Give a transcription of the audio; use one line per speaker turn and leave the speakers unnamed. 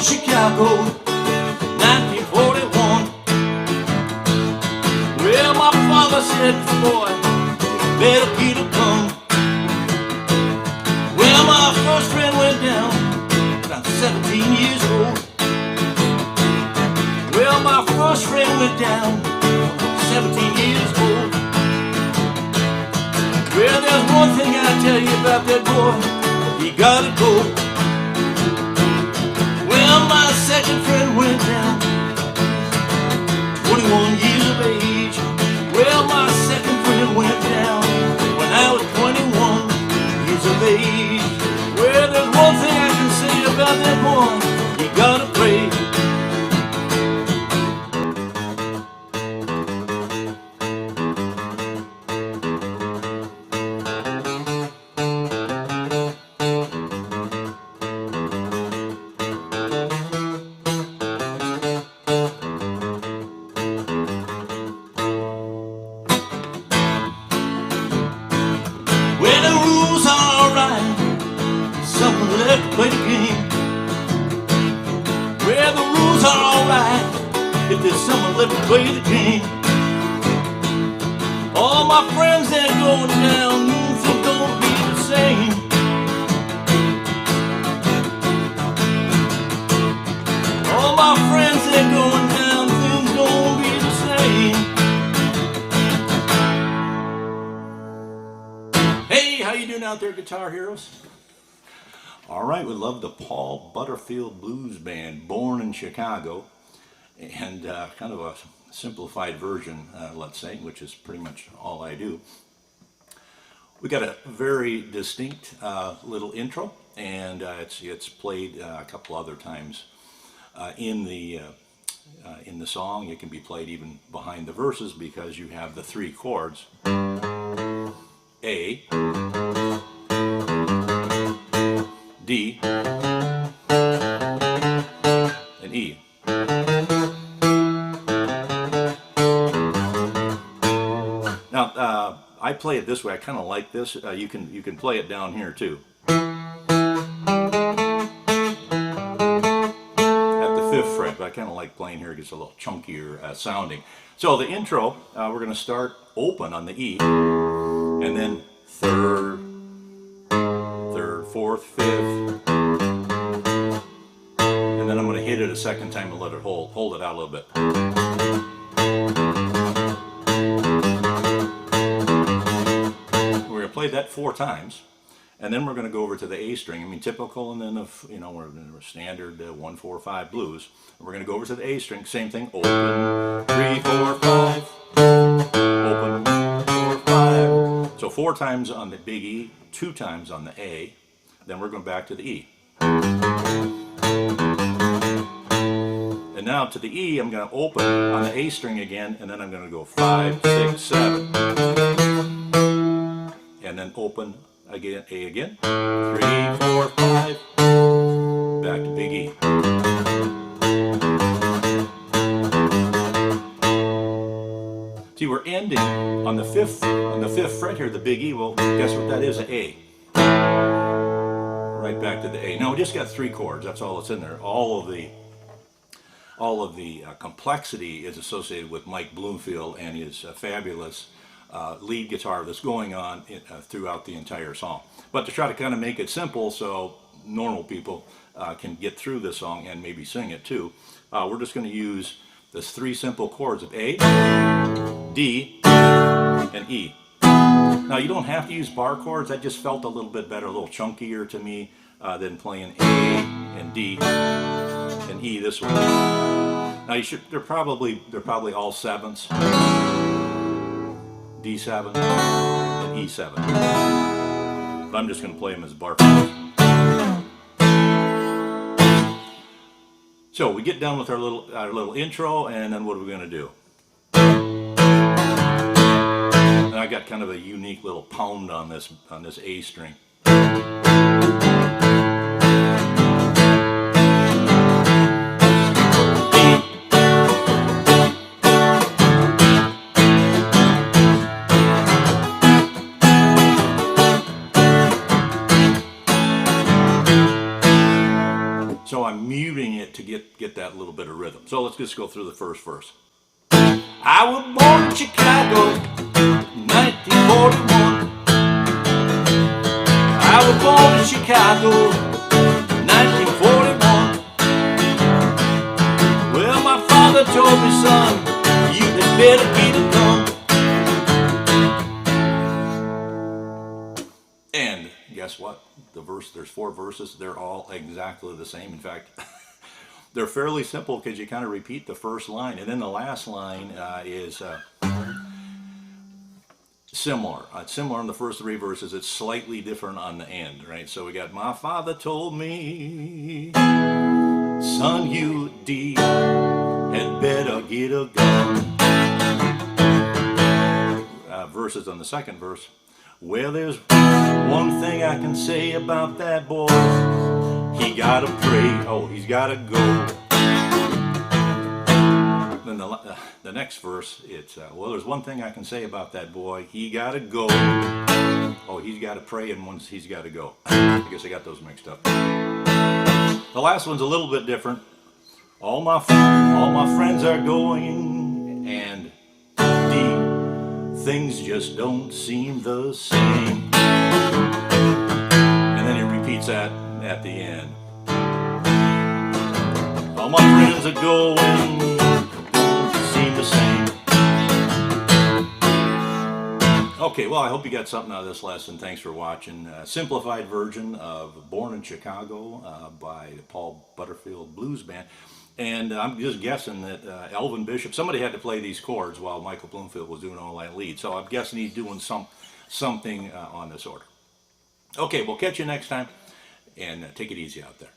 Chicago, 1941. Well, my father said, boy, you better get a gun. Well, my first friend went down, about 17 years old. Well, my first friend went down, 17 years old. Well, there's one thing I tell you about that boy, he gotta go. Well, my second friend went down, 21 years of age. Well, my second friend went down when I was 21 years of age. Well, there's one thing I can say about that boy, he gotta pray. Play the game. Well, the rules are alright if there's someone left to play the game. All my friends that are going down, things don't be the same. All my friends that are going down, things don't be the same. Hey, how you doing out there, Guitar Heroes? All right, we love the Paul Butterfield Blues Band, born in Chicago, and kind of a simplified version, let's say, which is pretty much all I do. We got a very distinct little intro, and it's played a couple other times in the song. It can be played even behind the verses because you have the three chords: A, D, and E. Now, I play it this way. I kind of like this. You can play it down here too. At the 5th fret, but I kind of like playing here. It gets a little chunkier sounding. So the intro, we're going to start open on the E, and then 3rd, 4th, 5th, and then I'm going to hit it a second time and let it hold it out a little bit. We're going to play that 4 times, and then we're going to go over to the A string. I mean, typical, and then we're standard 1, 4, 5 blues. And we're going to go over to the A string, same thing. Open 3, 4, 5. Open 4, 5. So 4 times on the big E, 2 times on the A. Then we're going back to the E. And now to the E, I'm going to open on the A string again, and then I'm going to go 5, 6, 7. And then open again, A again. 3, 4, 5. Back to big E. See, we're ending on the 5th fret here, the big E. Well, guess what that is? An A. Right back to the A. Now we just got 3 chords. That's all that's in there. All of the complexity is associated with Mike Bloomfield and his fabulous lead guitar that's going on throughout the entire song. But to try to kind of make it simple so normal people can get through this song and maybe sing it too, we're just going to use those 3 simple chords of A, D, and E. Now, you don't have to use bar chords. That just felt a little bit better, a little chunkier to me than playing A and D and E this way. Now, they're probably all 7s, D7 and E7. But I'm just going to play them as bar chords. So we get done with our little intro, and then what are we going to do? And I got kind of a unique little pound on this A string. So I'm muting it to get that little bit of rhythm. So let's just go through the first verse. I was born in Chicago, 1941. I was born in Chicago, 1941. Well, my father told me, son, you had better get it done. And guess what? There's 4 verses. They're all exactly the same. In fact, they're fairly simple because you kind of repeat the first line, and then the last line is similar. It's similar in the first 3 verses. It's slightly different on the end, right? So we got, my father told me, son, you had better get a gun. Verses on the second verse. Well, there's one thing I can say about that boy. He gotta pray. Oh, he's gotta go. Then the next verse, it's, well, there's one thing I can say about that boy. He gotta go. Oh, he's gotta pray, and once he's gotta go. I guess I got those mixed up. The last one's a little bit different. All my friends are going, and things just don't seem the same. And then he repeats that at the end. All my friends are going, don't seem the same. Okay, well, I hope you got something out of this lesson. Thanks for watching. Simplified version of Born in Chicago by the Paul Butterfield Blues Band. And I'm just guessing that Elvin Bishop, somebody had to play these chords while Michael Bloomfield was doing all that lead. So I'm guessing he's doing something on this order. Okay, we'll catch you next time, and take it easy out there.